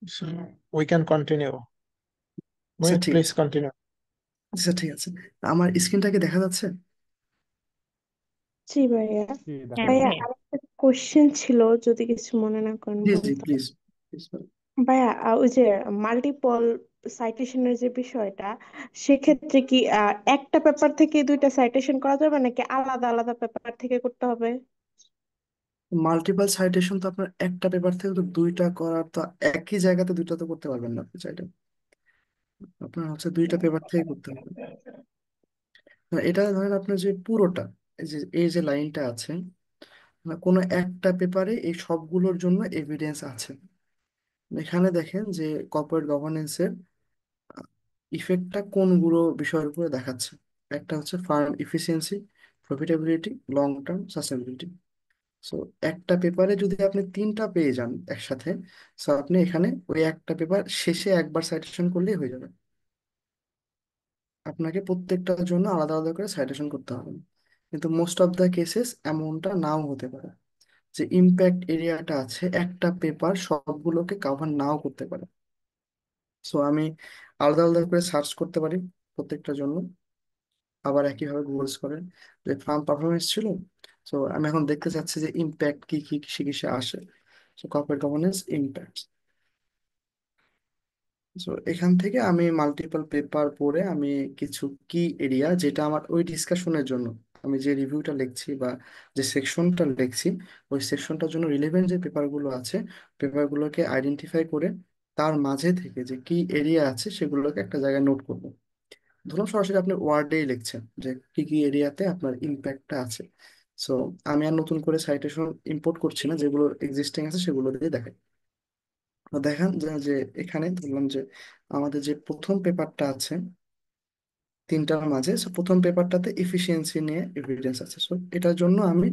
So we can continue. আচ্ছা, Mohit, ঠিক please আছে। continue. আচ্ছা, ঠিক আছে। আমার স্ক্রিনটাকে দেখা যাচ্ছে? জি ভাইয়া। জি, দেখা ভাইয়া যাচ্ছে। আরেকটা কোশ্চেন ছিল, যদি কিছু মনে না করেন জি জি, বলতাম। প্লিজ। ভাইয়া ওই যে মাল্টিপল সাইটেশনের যে বিষয়টা, সেক্ষেত্রে কি একটা পেপার থেকে দুইটা সাইটেশন করা যাবে নাকি আলাদা আলাদা পেপার থেকে করতে হবে? মাল্টিপল সাইটেশন তো আপনার একটা পেপার থেকে তো দুইটা করার তো, একই জায়গাতে দুইটা তো করতে পারবেন না আপনি চাইলে। আপনার হচ্ছে দুইটা পেপার থেকে করতে হবে। না, এটা ধরেন আপনার যে পুরোটা, এই যে লাইনটা আছে, না, কোনো একটা পেপারে এই সবগুলোর জন্য এভিডেন্স আছে। এখানে দেখেন যে কর্পোরেট গভর্নেন্সের ইফেক্টটা কোনগুলো বিষয়ের উপরে দেখাচ্ছে। একটা হচ্ছে farm efficiency, profitability, long term sustainability. So একটা পেপারে যদি আপনি তিনটা পেয়ে যান একসাথে, সো আপনি এখানে ওই একটা পেপার শেষে একবার সাইটেশন করলেই হয়ে যাবে। আপনাকে প্রত্যেকটার জন্য আলাদা আলাদা করে সাইটেশন করতে হবে না। কিন্তু মোস্ট অফ দ্য কেসেস এমনটা নাও হতে পারে, যে ইম্প্যাক্ট এরিয়াটা আছে একটা পেপার সবগুলোকে কাভার নাও করতে পারে। সো আমি আলাদা আলাদা করে সার্চ করতে পারি প্রত্যেকটার জন্য। আবার একইভাবে গুগলস করেন যে ফার্ম পারফরমেন্স ছিল, সো আমি এখন দেখতে চাচ্ছি যে ইম্প্যাক্ট কি কি কিসে কিসে আসে। So corporate governance impact. So এখান থেকে আমি মাল্টিপল পেপার পড়ে আমি কিছু কি এরিয়া, যেটা আমার ওই ডিসকাশনের জন্য আমি যে রিভিউটা লিখছি বা যে সেকশনটা লিখছি, ওই সেকশনটার জন্য রিলেভেন্ট যে পেপারগুলো আছে, পেপারগুলোকে আইডেন্টিফাই করে তার মাঝে থেকে যে কি এরিয়া আছে সেগুলোকে একটা জায়গায় নোট করব। ধরুন সরাসরি আপনি ওয়ার্ডেই লিখছেন যে কি কি এরিয়াতে আপনার ইম্প্যাক্টটা আছে। সো আমি আর নতুন করে সাইটেশন ইম্পোর্ট করছি না, যেগুলো এক্সিস্টিং আছে সেগুলো দিয়ে দেখাই। তো দেখেন যে যে এখানে ধরলাম যে আমাদের যে প্রথম পেপারটা আছে তিনটার মাঝে, সো প্রথম পেপারটাতে এফিসিয়েন্সি নিয়ে এভিডেন্স আছে। সো এটার জন্য আমি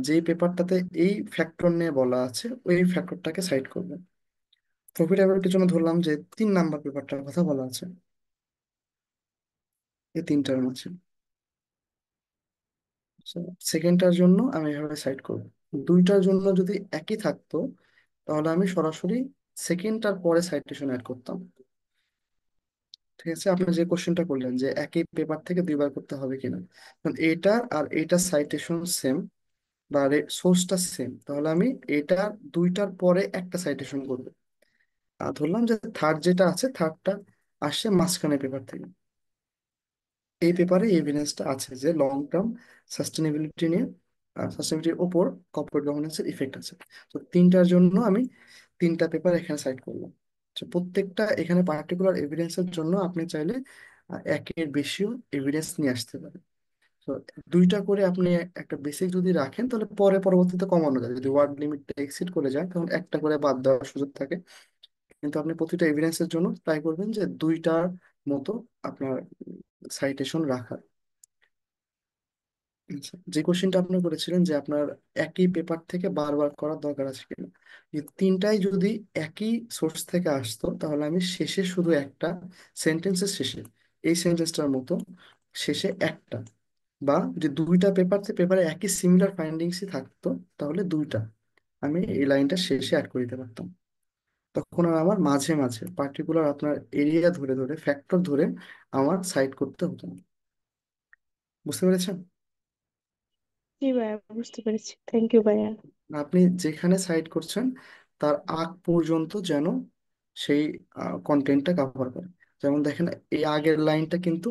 যেই পেপারটাতে এই ফ্যাক্টর নিয়ে বলা আছে ওই ফ্যাক্টরটাকে সাইড করব। প্রফিটেবিলিটির জন্য ধরলাম যে 3 নাম্বার পেপারটার কথা বলা আছে এই তিনটার মাঝে। সেকেন্ডটার জন্য আমি এভাবে সাইড করব। দুইটার জন্য যদি একই থাকতো তাহলে আমি সরাসরি সেকেন্ডটার পরে সাইটেশন অ্যাড করতাম। ঠিক আছে, আপনি যে কোশ্চেনটা করলেন যে একই পেপার থেকে দুইবার করতে হবে কিনা, কারণ এইটা আর এইটা সাইটেশন সেম বা সোর্সটা সেম, তাহলে আমি এটা দুইটার পরে একটা সাইটেশন করবো। আর ধরলাম যে থার্ড যেটা আছে, থার্ডটা আসছে মাঝখানে পেপার থেকে। এই পেপারে এভিডেন্সটা আছে যে লং টার্ম সাস্টেনেবিলিটি নিয়ে, সাস্টেনেবিলিটির ওপর কর্পোরেট গভর্নেন্সের ইফেক্ট আছে। তো তিনটার জন্য আমি তিনটা পেপার এখানে সাইড করলাম। তো প্রত্যেকটা এখানে পার্টিকুলার এভিডেন্সের জন্য আপনি চাইলে একের বেশিও এভিডেন্স নিয়ে আসতে পারেন। তো দুইটা করে আপনি একটা বেসিক যদি রাখেন তাহলে পরে পরবর্তীতে কমানো যায়, যদি ওয়ার্ড লিমিটটা এক্সিড করে যায় তখন একটা করে বাদ দেওয়ার সুযোগ থাকে। কিন্তু আপনি প্রতিটা এভিডেন্সের জন্য ট্রাই করবেন যে দুইটার মতো আপনার সাইটেশন রাখার। আচ্ছা, যে কোশ্চেনটা আপনি করেছিলেন যে আপনার একই পেপার থেকে বারবার করার দরকার আছে কিনা, এই তিনটাই যদি একই সোর্স থেকে আসতো তাহলে আমি শেষে শুধু একটা, সেন্টেন্সের শেষে এই সেন্টেন্সটার মতো শেষে একটা, বা যে দুইটা পেপারে একই সিমিলার ফাইন্ডিংসই থাকতো তাহলে দুইটা আমি এই লাইনটা শেষে অ্যাড করে দিতে পারতাম। তখন আর আমার মাঝে মাঝে পার্টিকুলার আপনার এরিয়া ধরে ধরে ফ্যাক্টর ধরে আমার সাইড করতে হতো না। বুঝতে পেরেছেন? জি ভাইয়া, বুঝতে পেরেছি। থ্যাংক ইউ ভাইয়া। আপনি যেখানে সাইড করছেন তার আগ পর্যন্ত যেন সেই কন্টেন্টটা কভার করে। যেমন দেখেন এই আগের লাইনটা কিন্তু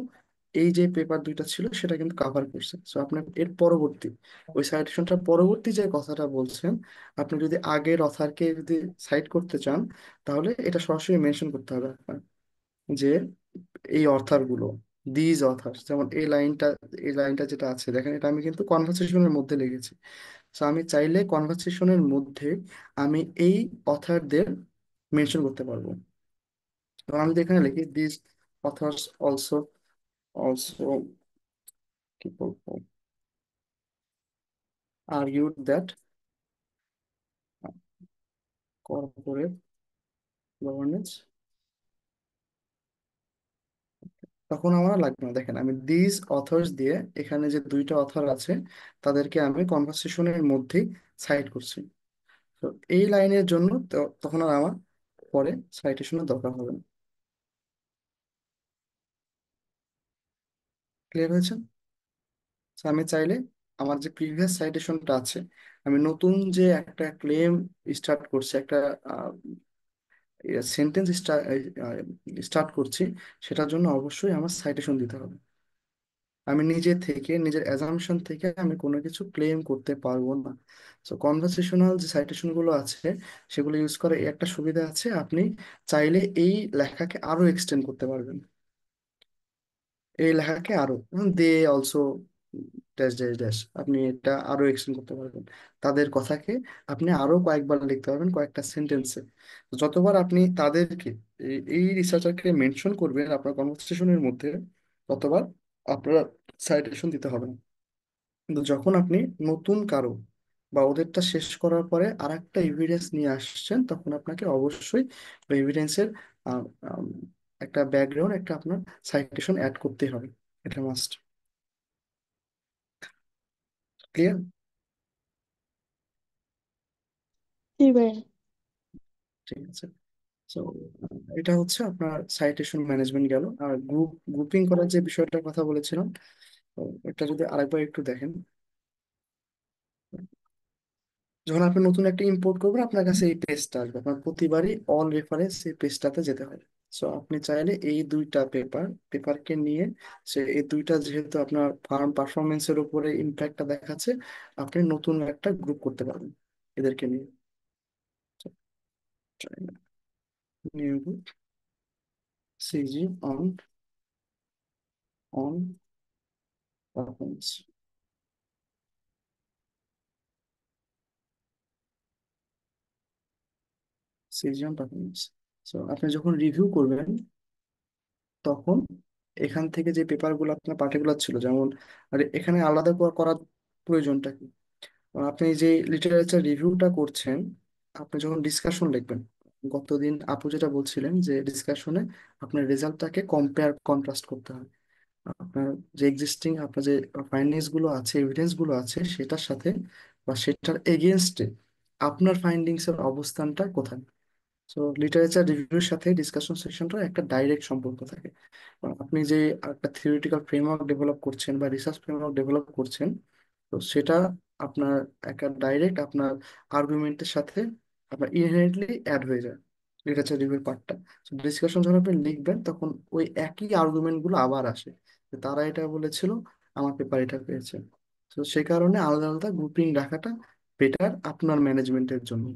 এই যে পেপার দুইটা ছিল সেটা কিন্তু কভার করছে। সো আপনার এর পরবর্তী ওই সাইটেশনটার পরবর্তী যে কথাটা বলছেন, আপনি যদি আগের অথারকে যদি সাইড করতে চান তাহলে এটা সরাসরি মেনশন করতে হবে আপনার, যে এই অথার গুলো, দিজ অথার, যেমন এই লাইনটা যেটা আছে দেখেন, এটা আমি কিন্তু কনভারসেশনের মধ্যে লিখেছি। সো আমি চাইলে কনভারসেশনের মধ্যে আমি এই অথারদের মেনশন করতে পারবো। তো আমি যদি এখানে লিখি দিস অথার্স অলসো, অলসো কি বলবো, আর্গুড দ্যাট কর্পোরেট গভর্নেন্স, তখন আমার লাগবে না। দেখেন আমি দিস অথর্স দিয়ে এখানে যে দুইটা অথর আছে তাদেরকে আমি কনভারসেশনের মধ্যেই সাইড করছি। তো এই লাইনের জন্য তখন আর আমার পরে সাইটেশনের দরকার হবে না। ক্লিয়ার হয়েছে? So, আমি চাইলে আমার যে প্রিভিয়াস সাইটেশনটা আছে, আমি নতুন যে একটা ক্লেম স্টার্ট করছি, একটা সেন্টেন্স স্টার্ট করছি, সেটার জন্য অবশ্যই আমার সাইটেশন দিতে হবে। আমি নিজে থেকে, নিজের অ্যাজাম্পশন থেকে আমি কোনো কিছু ক্লেম করতে পারবো না। সো কনভারসেশনাল যে সাইটেশন গুলো আছে, সেগুলো ইউজ করে এই একটা সুবিধা আছে, আপনি চাইলে এই লেখাকে আরো এক্সটেন্ড করতে পারবেন। এই লেখাকে আরো, they also dash dash dash, আপনি এটা আরো এক্সটেন্ড করতে পারবেন। তাদের কথাকে আপনি আরো কয়েকবার লিখতে পারবেন, কয়েকটা সেন্টেন্সে। যতবার আপনি তাদেরকে, এই রিসার্চারকে মেনশন করবেন আপনার কনভারসেশনের মধ্যে, ততবার আপনার সাইটেশন দিতে হবে না। কিন্তু যখন আপনি নতুন কারো বা ওদেরটা শেষ করার পরে আর একটা এভিডেন্স নিয়ে আসছেন, তখন আপনাকে অবশ্যই ওই এভিডেন্সের একটা ব্যাকগ্রাউন্ড, একটা আপনার সাইটেশন অ্যাড করতে হবে। এটা মাস্ট। ক্লিয়ার? জি ভাইয়া। ঠিক আছে। তো এটা হচ্ছে আপনার সাইটেশন ম্যানেজমেন্ট গেল। আর গ্রুপিং করার যে বিষয়টার কথা বলেছিলাম, তো এটা যদি আরেকবার একটু দেখেন। যখন আপনি নতুন একটা ইম্পোর্ট করবেন, আপনার কাছে এই পেজটা আসবে, আপনার প্রতিবারই অল রেফারেন্স এই পেজটাতে যেতে হয়। সো আপনি চাইলে এই দুইটা পেপারকে নিয়ে, সে এই দুইটা যেহেতু আপনার ফার্ম পারফরমেন্সের উপরে ইম্প্যাক্টটা দেখাচ্ছে, আপনি নতুন একটা গ্রুপ করতে পারবেন এদেরকে নিয়ে। New group, CG on on performance, CG on performance. So আপনি যখন রিভিউ করবেন, তখন এখান থেকে যে পেপারগুলো আপনার পার্টিকুলার ছিল, যেমন, আর এখানে আলাদা করার প্রয়োজনটা কি? আপনি যে লিটারেচার রিভিউটা করছেন, আপনি যখন ডিসকাশন লিখবেন, গতদিন আপু যেটা বলছিলেন যে ডিসকাশনে আপনার রেজাল্টটাকে কম্পেয়ার কন্ট্রাস্ট করতে হয়। আপনার যে এক্সিস্টিং, আপনার যে ফাইন্ডিংস গুলো আছে, এভিডেন্স গুলো আছে, সেটার সাথে বা সেটার এগেনস্টে আপনার ফাইন্ডিংস এর অবস্থানটা কোথায়। সো লিটারেচার রিভিউর সাথে ডিসকাশন সেকশনটার একটা ডাইরেক্ট সম্পর্ক থাকে। কারণ আপনি যে একটা থিওরিটিক্যাল ফ্রেমওয়ার্ক ডেভেলপ করছেন বা রিসার্চ ফ্রেমওয়ার্ক ডেভেলপ করছেন, তো সেটা আপনার একটা ডাইরেক্ট আপনার আর্গুমেন্টের সাথে আপনার ইনহেরেন্টলি অ্যাড হয়ে যায় লিটারেচার রিভিউর পার্টটা। ডিসকাশন যখন আপনি লিখবেন, তখন ওই একই আর্গুমেন্ট গুলো আবার আসে, যে তারা এটা বলেছিল, আমার পেপার এটা পেয়েছে। তো সেই কারণে আলাদা আলাদা গ্রুপিং রাখাটা বেটার আপনার ম্যানেজমেন্টের জন্য,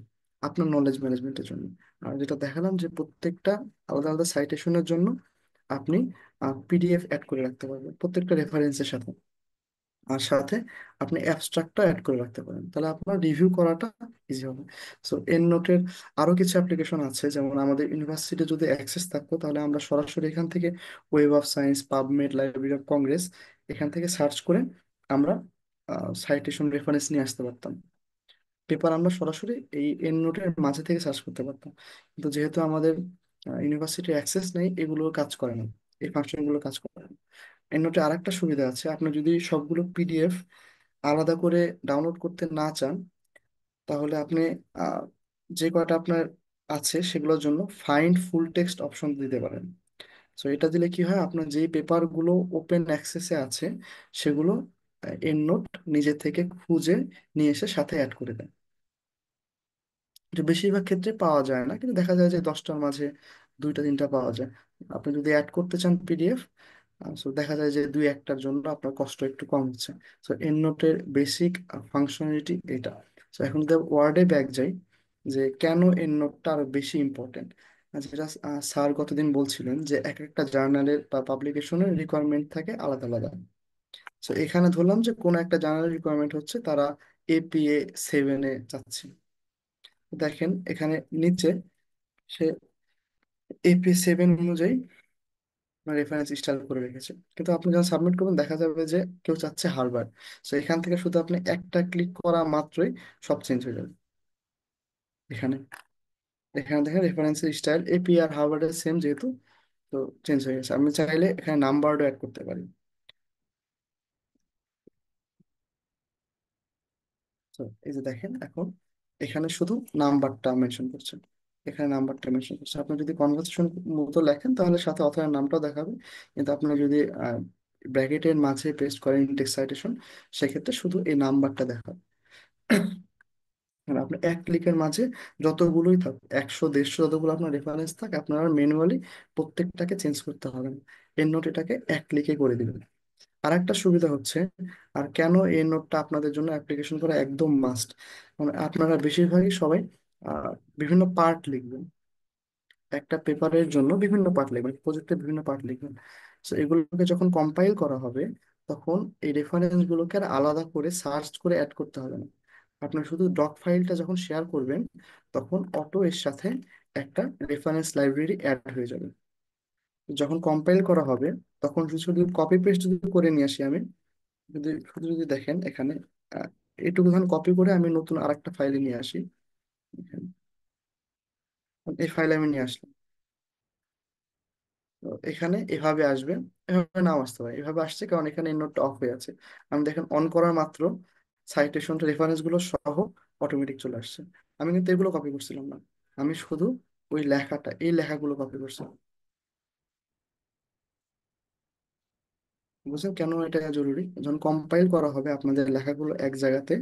আপনার নলেজ ম্যানেজমেন্টের জন্য। আর যেটা দেখালাম যে প্রত্যেকটা আলাদা আলাদা সাইটেশনের জন্য আপনি পিডিএফ অ্যাড করে রাখতে পারবেন প্রত্যেকটা রেফারেন্সের সাথে। আর সাথে আপনি অ্যাবস্ট্রাক্টটা অ্যাড করে রাখতে পারেন, তাহলে আপনার রিভিউ করাটা ইজি হবে। সো এন্ড নোটের আরো কিছু অ্যাপ্লিকেশন আছে, যেমন আমাদের ইউনিভার্সিটি যদি অ্যাক্সেস থাকতো, তাহলে আমরা সরাসরি এখান থেকে web of science, PubMed, library of Congress, এখান থেকে সার্চ করে আমরা সাইটেশন রেফারেন্স নিয়ে আসতে পারতাম। পেপার আমরা সরাসরি এই এন্ড নোটের মাঝে থেকে সার্চ করতে পারতাম। কিন্তু যেহেতু আমাদের ইউনিভার্সিটির অ্যাক্সেস নেই, এগুলো কাজ করে না, এই ফাংশনগুলো কাজ করে না। এন্ড নোটে আরেকটা সুবিধা আছে, আপনি যদি সবগুলো পিডিএফ আলাদা করে ডাউনলোড করতে না চান, তাহলে আপনি আহ, যে কয়টা আপনার আছে সেগুলোর জন্য ফাইন্ড ফুল টেক্সট অপশন দিতে পারেন। সো এটা দিলে কি হয়, আপনার যেই পেপারগুলো ওপেন অ্যাক্সেসে আছে, সেগুলো এন্ড নোট নিজে থেকে খুঁজে নিয়ে এসে সাথে অ্যাড করে দেয়। এটা বেশিরভাগ ক্ষেত্রে পাওয়া যায় না, কিন্তু দেখা যায় যে 10টার মাঝে 2টা 3টা পাওয়া যায়। আপনি যদি অ্যাড করতে চান পিডিএফ, সো দেখা যায় যে 2-1টার জন্য আপনার কষ্ট একটু কম হচ্ছে। সো এন্ড নোটের বেসিক ফাংশনালিটি এটা। সো এখন যদি ওয়ার্ডে ব্যাক যাই, যে কেন এন্ড নোটটা আরো বেশি ইম্পর্টেন্ট, যেটা স্যার গতদিন বলছিলেন যে এক একটা জার্নালের বা পাবলিকেশনের রিকোয়ারমেন্ট থাকে আলাদা আলাদা। সো এখানে ধরলাম যে কোনো একটা জার্নালের রিকোয়ারমেন্ট হচ্ছে তারা APA 7-এ যাচ্ছে। দেখেন এখানে নিচে সে APA 7 অনুযায়ী রেফারেন্স স্টাইল করে রেখেছে, কিন্তু আপনি যখন সাবমিট করবেন, দেখা যাবে যে কেউ চাচ্ছে হার্ভার্ড। তো এখান থেকে শুধু আপনি একটা ক্লিক করা মাত্রই সব চেঞ্জ হয়ে যাবে। এখানে এখানে দেখেন রেফারেন্সের স্টাইল এপি আর হার্ভার্ডের সেম যেহেতু, তো চেঞ্জ হয়ে গেছে। আমি চাইলে এখানে নাম্বারও অ্যাড করতে পারি। তো এই যে দেখেন এখন এখানে শুধু নাম্বারটা মেনশন করছে। এখানে নাম্বারটা মেনশন করছে। আপনি যদি কনভার্সেশন মতো লেখেন তাহলে সাথে অথরের নামটাও দেখাবে, কিন্তু আপনি যদি ব্র্যাকেটের মাঝে পেস্ট করেন ইনটেক্স সাইটেশন, সেক্ষেত্রে শুধু এই নাম্বারটা দেখাবে। আর আপনি এক ক্লিকের মাঝে যতগুলোই থাক, 100 150 যতগুলো আপনার রেফারেন্স থাকে, আপনারা ম্যানুয়ালি প্রত্যেকটাকে চেঞ্জ করতে হবে না। এর নোট এটাকে এক ক্লিকে করে দিবেন। আর একটা সুবিধা হচ্ছে, আর কেন এই নোটটা আপনাদের জন্য অ্যাপ্লিকেশন করা একদম মাস্ট, মানে আপনারা বেশিরভাগই সবাই আহ, বিভিন্ন পার্ট লিখবেন। একটা পেপারের জন্য বিভিন্ন পার্ট লিখবেন, প্রজেক্টের বিভিন্ন পার্ট লিখবেন। তো এগুলোকে যখন কম্পাইল করা হবে, তখন এই রেফারেন্স গুলোকে আর আলাদা করে সার্চ করে অ্যাড করতে হবে না। আপনার শুধু ডক ফাইলটা যখন শেয়ার করবেন, তখন অটো এর সাথে একটা রেফারেন্স লাইব্রেরি অ্যাড হয়ে যাবে। যখন কম্পাইল করা হবে, তখন শুধু শুধু কপি পেস্ট যদি করে নিয়ে আসি আমি, যদি দেখেন এখানে, আহ, এটুকু ধরুন কপি করে আমি নতুন আরেকটা ফাইলে নিয়ে আসি। এখানে এই ফাইলে আমি নিয়ে আসলাম। তো এখানে এভাবে আসবে, এভাবে নাও আসতে পারে। এভাবে আসছে কারণ এখানে এই নোটটা অফ হয়ে আছে। আমি দেখেন অন করার মাত্র সাইটেশন রেফারেন্স গুলো সহ অটোমেটিক চলে আসছে। আমি কিন্তু এগুলো কপি করছিলাম না, আমি শুধু ওই লেখাটা, এই লেখাগুলো কপি করছিলাম। বুঝছেন কেন এটা জরুরি? যখন কম্পাইল করা হবে আপনাদের লেখাগুলো এক জায়গাতে,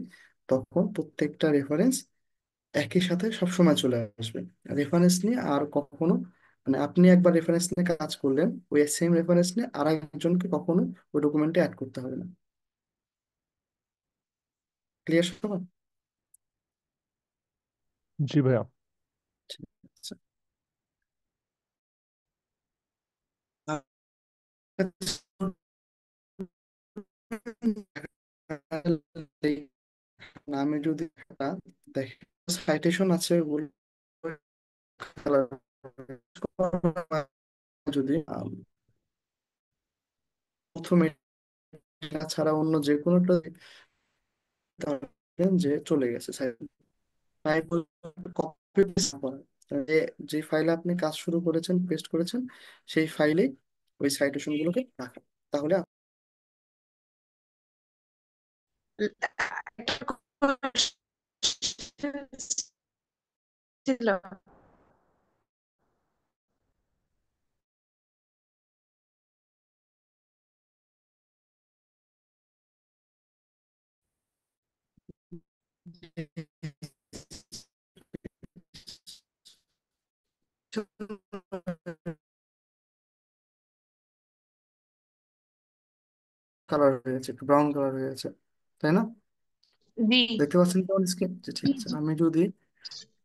তখন প্রত্যেকটা রেফারেন্স একই সাথে সবসময় চলে আসবে। রেফারেন্স নিয়ে আর কখনো, মানে আপনি একবার রেফারেন্স নিয়ে কাজ করলেন, ওই সেম রেফারেন্স নিয়ে আর একজনকে কখনো ওই ডকুমেন্টে অ্যাড করতে হবে না। ক্লিয়ার সবার? জি ভাইয়া। ঠিক আছে। আমি যদি একটা দেখি সাইটেশন আছে ওগুলো যদি প্রথমে এটা ছাড়া অন্য যে কোনোটা দেখেন যে চলে গেছে, তাই কপি পেস্ট করা, যে যে ফাইলে আপনি কাজ শুরু করেছেন পেস্ট করেছেন, সেই ফাইলে ওই সাইটেশন গুলোকে রাখা। তাহলে একটা question ছিল। কালার হয়েছে, একটু ব্রাউন কালার হয়ে গেছে, তাই না? জি দেখতে পাচ্ছেন কেমন স্ক্রিন? ঠিক আছে,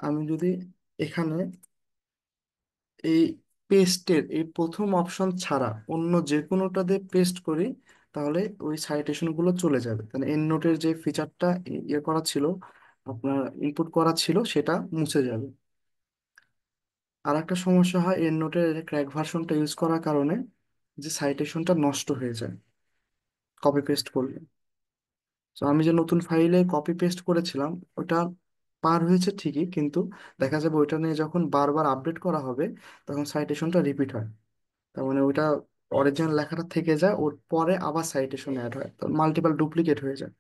আমি যদি এখানে এই পেস্টের এই প্রথম অপশন ছাড়া অন্য যে কোনোটাতে পেস্ট করি, তাহলে ওই সাইটেশন গুলো চলে যাবে। তাহলে এন্ড নোটের যে ফিচারটা ইয়ে করা ছিল, আপনার ইনপুট করা ছিল, সেটা মুছে যাবে। আর একটা সমস্যা হয় এন্ড নোটের ক্র্যাক ভার্সনটা ইউজ করার কারণে, যে সাইটেশনটা নষ্ট হয়ে যায় কপি পেস্ট করলে। তো আমি যে নতুন ফাইলে কপি পেস্ট করেছিলাম, ওটা পার হয়েছে ঠিকই, কিন্তু দেখা যাবে ওইটা নিয়ে যখন বারবার আপডেট করা হবে, তখন সাইটেশনটা রিপিট হয়। তার মানে ওইটা অরিজিনাল লেখাটা থেকে যায়, ওর পরে আবার সাইটেশন অ্যাড হয়, তো মাল্টিপল ডুপ্লিকেট হয়ে যায়।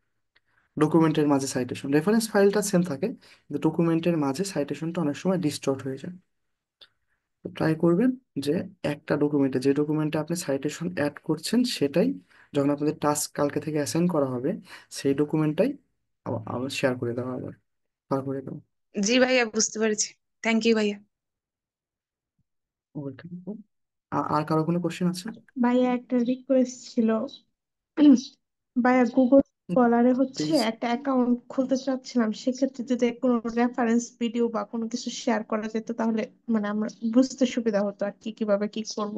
ডকুমেন্টের মাঝে সাইটেশন, রেফারেন্স ফাইলটা সেম থাকে, কিন্তু ডকুমেন্টের মাঝে সাইটেশনটা অনেক সময় ডিস্টর্ট হয়ে যায়। তো ট্রাই করবেন যে একটা ডকুমেন্টে, যে ডকুমেন্টে আপনি সাইটেশন অ্যাড করছেন, সেটাই যখন আপনাদের টাস্ক কালকে থেকে অ্যাসাইন করা হবে, সেই ডকুমেন্টটাই আবার শেয়ার করে দেওয়া, আবার বার করে দেওয়া। জি ভাইয়া, বুঝতে পেরেছি। থ্যাংক ইউ ভাইয়া। Welcome. আর কারো কোনো কোশ্চেন আছে? ভাইয়া একটা রিকোয়েস্ট ছিল। ভাইয়া গুগল স্কলারে হচ্ছে প্লিজ। একটা অ্যাকাউন্ট খুলতে চাচ্ছিলাম, সেক্ষেত্রে যদি কোনো রেফারেন্স ভিডিও বা কোনো কিছু শেয়ার করা যেত তাহলে মানে আমরা বুঝতে সুবিধা হতো আর কি, কিভাবে কি করব।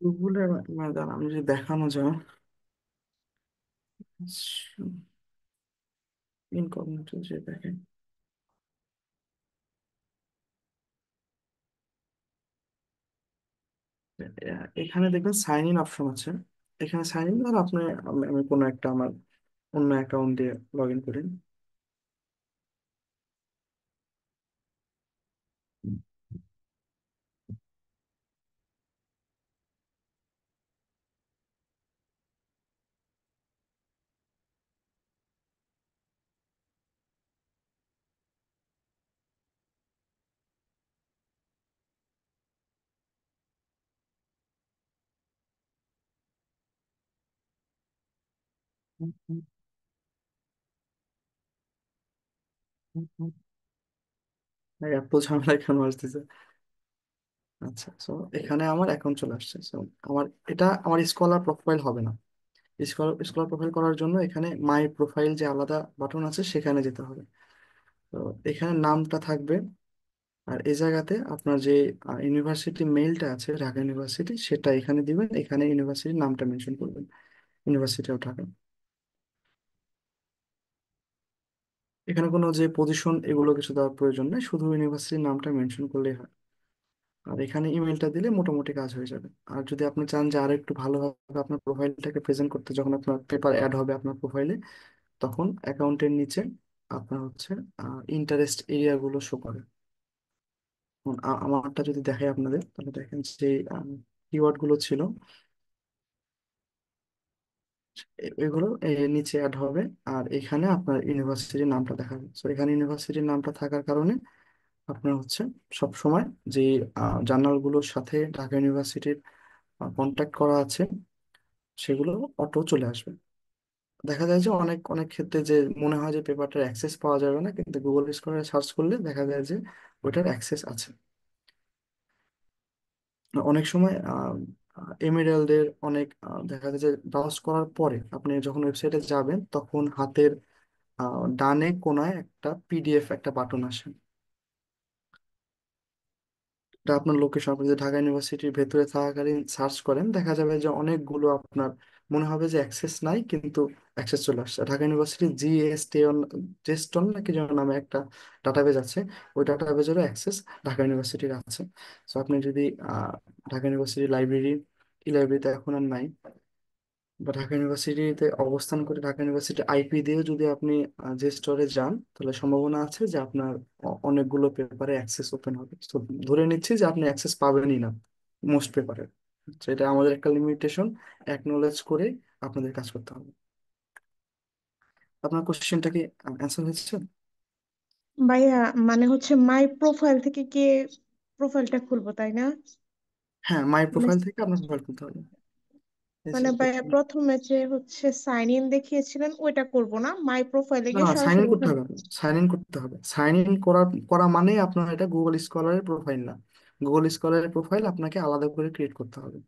গুগলের ম্যাডাম আমি যদি দেখানো যায়, ইনকগনিটো যে দেখেন, এখানে দেখবেন সাইন ইন অপশন আছে। এখানে সাইন ইন, আর আপনি, আমি কোনো একটা আমার অন্য অ্যাকাউন্ট দিয়ে লগ ইন করি। এত ঝামেলা কেন আসতেছে? আচ্ছা, সো এখানে আমার অ্যাকাউন্ট চলে আসছে। সো আমার এটা আমার স্কলার প্রোফাইল হবে না। স্কলার প্রোফাইল করার জন্য এখানে মাই প্রোফাইল যে আলাদা বাটন আছে সেখানে যেতে হবে। তো এখানে নামটা থাকবে, আর এই জায়গাতে আপনার যে ইউনিভার্সিটি মেইলটা আছে ঢাকা ইউনিভার্সিটি সেটা এখানে দিবেন, এখানে ইউনিভার্সিটির নামটা মেনশন করবেন, ইউনিভার্সিটি অফ ঢাকা। এখানে কোনো যে পজিশন এগুলো কিছু দেওয়ার প্রয়োজন নেই, শুধু ইউনিভার্সিটির নামটা মেনশন করলেই হয়। আর এখানে ইমেলটা দিলে মোটামুটি কাজ হয়ে যাবে। আর যদি আপনি চান যে আরো একটু ভালোভাবে আপনার প্রোফাইলটাকে প্রেজেন্ট করতে, যখন আপনার পেপার অ্যাড হবে আপনার প্রোফাইলে, তখন অ্যাকাউন্টের নিচে আপনার হচ্ছে ইন্টারেস্ট এরিয়াগুলো শো করে। যেমন আমারটা যদি দেখাই আপনাদের, তাহলে দেখেন যে কিওয়ার্ড গুলো ছিল এগুলো নিচে অ্যাড হবে। আর এখানে আপনার ইউনিভার্সিটির নামটা দেখাবে। তো এখানে ইউনিভার্সিটির নামটা থাকার কারণে আপনার হচ্ছে সব সময় যে জার্নালগুলোর সাথে ঢাকা ইউনিভার্সিটির কন্ট্যাক্ট করা আছে সেগুলো অটো চলে আসবে। দেখা যায় যে অনেক অনেক ক্ষেত্রে যে মনে হয় যে পেপারটার অ্যাক্সেস পাওয়া যাবে না, কিন্তু গুগল স্কলারে সার্চ করলে দেখা যায় যে ওইটার অ্যাক্সেস আছে। অনেক সময় এমেরাল্ডের অনেক দেখা যায় যে ব্রাউজ করার পরে আপনি যখন ওয়েবসাইটে যাবেন তখন হাতের ডানে কোনায় একটা পিডিএফ একটা বাটন আসে। এটা আপনার লোকেশন, আপনি যদি ঢাকা ইউনিভার্সিটির ভেতরে থাকাকালীন সার্চ করেন দেখা যাবে যে অনেকগুলো আপনার মনে হবে যে অ্যাক্সেস নাই, কিন্তু অ্যাক্সেস চলে আসছে। ঢাকা ইউনিভার্সিটির জিএসটন জেস্টন নাকি যেন নামে একটা ডাটাবেজ আছে, ওই ডাটাবেজেরও অ্যাক্সেস ঢাকা ইউনিভার্সিটির আছে। সো আপনি যদি ঢাকা ইউনিভার্সিটি লাইব্রেরি, ই লাইব্রেরিতে এখন আর নাই, বা ঢাকা ইউনিভার্সিটিতে অবস্থান করে ঢাকা ইউনিভার্সিটি আইপি দিয়েও যদি আপনি যে স্টোরে যান, তাহলে সম্ভাবনা আছে যে আপনার অনেকগুলো পেপারে অ্যাক্সেস ওপেন হবে। তো ধরে নিচ্ছি যে আপনি অ্যাক্সেস পাবেনই না মোস্ট পেপারে। সেটা আমাদের একটা লিমিটেশন, অ্যাকনোলেজ করে আপনাদের কাজ করতে হবে। আপনার কোশ্চেনটা কি অ্যান্সার হয়েছে? ভাইয়া মানে হচ্ছে মাই প্রোফাইল থেকে গিয়ে প্রোফাইলটা খুলবো তাই না? হ্যাঁ, মাই মানে প্রোফাইল থেকে আপনার প্রোফাইল খুলতে হবে। এই যে মানে ভাইয়া প্রথমে যে হচ্ছে সাইন ইন দেখিয়েছিলেন ওইটা করব না, মাই প্রোফাইলে না গিয়ে না, সাইন ইন সরাসরি করতে ওখানে। হবে, সাইন ইন করতে হবে। সাইন ইন করা মানে আপনার এটা গুগল স্কলারের প্রোফাইল না। গুগল স্কলারের প্রোফাইল আপনাকে আলাদা করে ক্রিয়েট করতে হবে।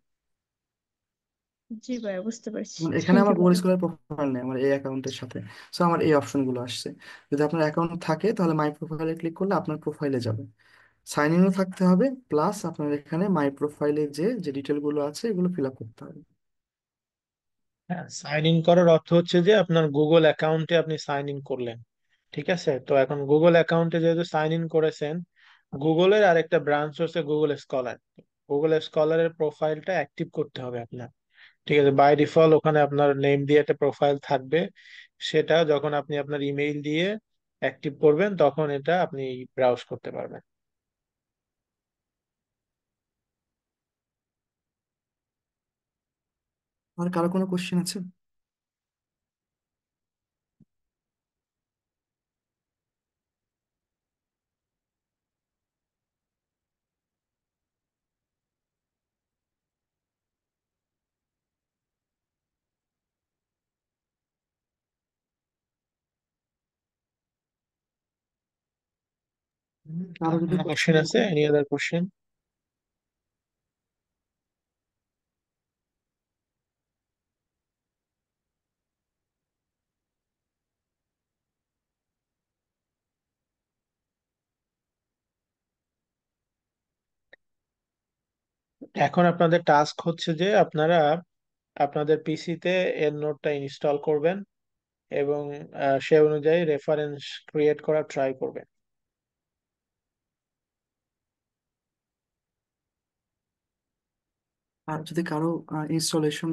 জি ভাইয়া, বুঝতে পারছি। মানে এখানে থ্যাংক আমার ইউ গুগল ভাইয়া। স্কলার প্রোফাইল নেই আমার এই অ্যাকাউন্টের সাথে। সো আমার এই অপশনগুলো আসছে। যদি আপনার অ্যাকাউন্ট থাকে তাহলে মাই প্রোফাইলে ক্লিক করলে আপনার প্রোফাইলে যাবে। সাইন ইনও থাকতে হবে, প্লাস আপনার এখানে মাই প্রোফাইলে যে যে ডিটেলগুলো আছে এগুলো ফিল আপ করতে হবে। হ্যাঁ, সাইন ইন করার অর্থ হচ্ছে যে আপনার গুগল অ্যাকাউন্টে আপনি সাইন ইন করলেন। ঠিক আছে, তো এখন গুগল অ্যাকাউন্টে যেহেতু সাইন ইন করেছেন, গুগলের আরেকটা ব্রাঞ্চ হচ্ছে গুগল স্কলার। গুগল স্কলারের প্রোফাইলটা অ্যাক্টিভ করতে হবে আপনার। ঠিক আছে, বাই ডিফল্ট ওখানে আপনার নেম দিয়ে একটা প্রোফাইল থাকবে। সেটা যখন আপনি আপনার ইমেইল দিয়ে অ্যাক্টিভ করবেন তখন এটা আপনি ব্রাউজ করতে পারবেন। আর কারো কোনো কোশ্চেন আছে? কারো আর যদি কোনো কোশ্চেন কোশ্চেন আছে? থাকে। Any other question? এখন আপনাদের টাস্ক হচ্ছে যে আপনারা আপনাদের পিসিতে এর নোটটা ইনস্টল করবেন এবং সে অনুযায়ী রেফারেন্স ক্রিয়েট করার ট্রাই করবেন। আর যদি কারো ইনস্টলেশন